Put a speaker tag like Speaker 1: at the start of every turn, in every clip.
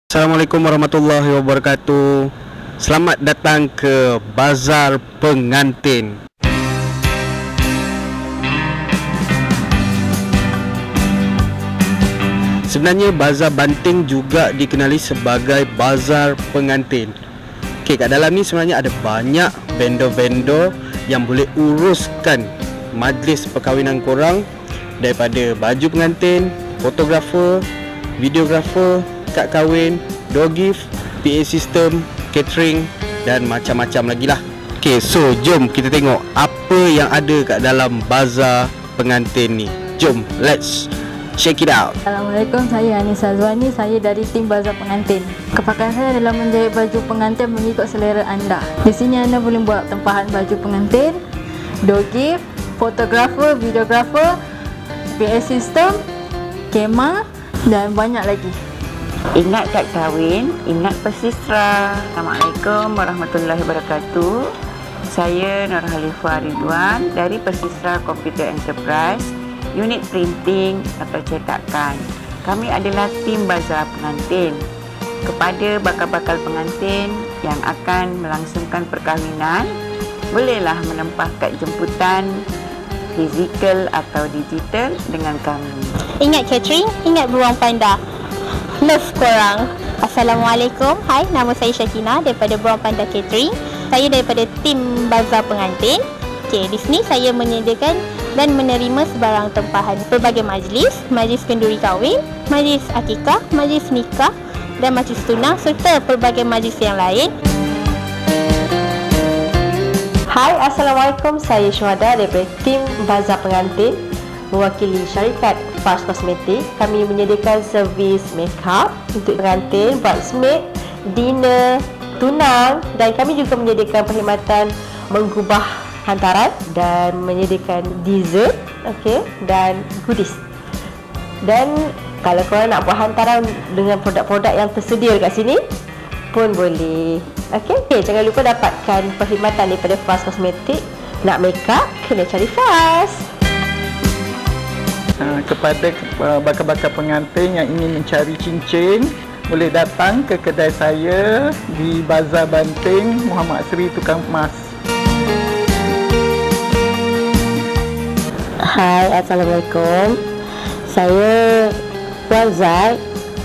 Speaker 1: Assalamualaikum warahmatullahi wabarakatuh. Selamat datang ke Bazar Pengantin. Sebenarnya Bazar Banting juga dikenali sebagai Bazar Pengantin. Okey, kat dalam ni sebenarnya ada banyak vendor-vendor yang boleh uruskan majlis perkahwinan korang, daripada baju pengantin, fotografer, videografer, kad kahwin, door gift, PA system, catering dan macam-macam lagi lah. Okay, so jom kita tengok apa yang ada kat dalam Bazar Pengantin ni. Jom, let's check it out.
Speaker 2: Assalamualaikum, saya Anissa Azwani, saya dari tim Bazar Pengantin. Kepakaran saya adalah menjahit baju pengantin mengikut selera anda. Di sini anda boleh buat tempahan baju pengantin, door gift, fotografer, videografer, PA system, kemah dan banyak lagi.
Speaker 3: Ingat kad kahwin, ingat persistra. Assalamualaikum warahmatullahi wabarakatuh. Saya Nur Halifah Ridwan dari Persistra Computer Enterprise, unit printing atau cetakan. Kami adalah tim Bazar Pengantin. Kepada bakal-bakal pengantin yang akan melangsungkan perkahwinan, bolehlah menempah kad jemputan fizikal atau digital dengan kami.
Speaker 4: Ingat catering, ingat beruang panda. Love korang. Assalamualaikum. Hai, nama saya Syakina daripada Beruang Panda Catering. Saya daripada tim Bazar Pengantin. Okey, di sini saya menyediakan dan menerima sebarang tempahan pelbagai majlis, majlis kenduri kahwin, majlis akikah, majlis nikah dan majlis tunang serta pelbagai majlis yang lain.
Speaker 5: Hai, Assalamualaikum. Saya Syuhada daripada tim Bazar Pengantin, mewakili syarikat Fars Kosmetik. Kami menyediakan servis makeup untuk pengantin, bridesmaid, dinner, tunang, dan kami juga menyediakan perkhidmatan menggubah hantaran dan menyediakan dessert, okey, dan goodies. Dan kalau korang nak buat hantaran dengan produk-produk yang tersedia dekat sini pun boleh. Okey, jangan lupa dapatkan perkhidmatan daripada Fars Kosmetik. Nak makeup, kena cari Fars.
Speaker 6: Kepada bakal-bakal pengantin yang ingin mencari cincin, boleh datang ke kedai saya di Bazar Banting, Muhammad Asri Tukang Emas.
Speaker 5: Hai, Assalamualaikum. Saya Puan Zai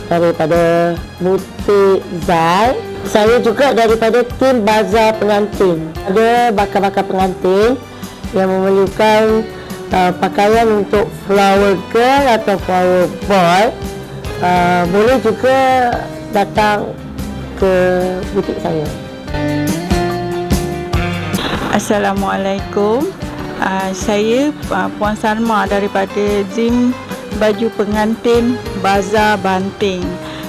Speaker 5: daripada Butik Zai. Saya juga daripada tim Bazar Pengantin. Ada bakal-bakal pengantin yang memerlukan pakaian untuk flower girl atau flower boy, boleh juga datang ke butik saya.
Speaker 7: Assalamualaikum. Saya Puan Salma daripada Zim Baju Pengantin Bazar Banting.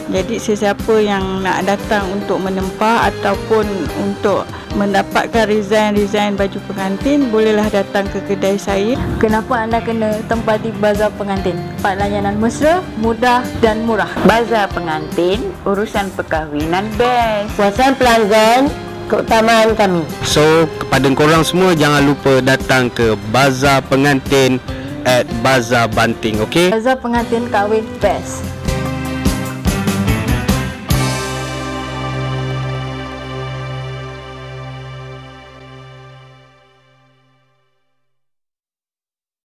Speaker 7: Jadi sesiapa yang nak datang untuk menempah ataupun untuk mendapatkan rezain baju pengantin, bolehlah datang ke kedai saya.
Speaker 2: Kenapa anda kena tempati Bazar Pengantin? Layanan mesra, mudah dan murah.
Speaker 3: Bazar Pengantin, urusan perkahwinan best.
Speaker 5: Puasan pelanggan, keutamaan kami.
Speaker 1: So, kepada korang semua jangan lupa datang ke Bazar Pengantin at Bazar Banting, okey?
Speaker 2: Bazar Pengantin kahwin best.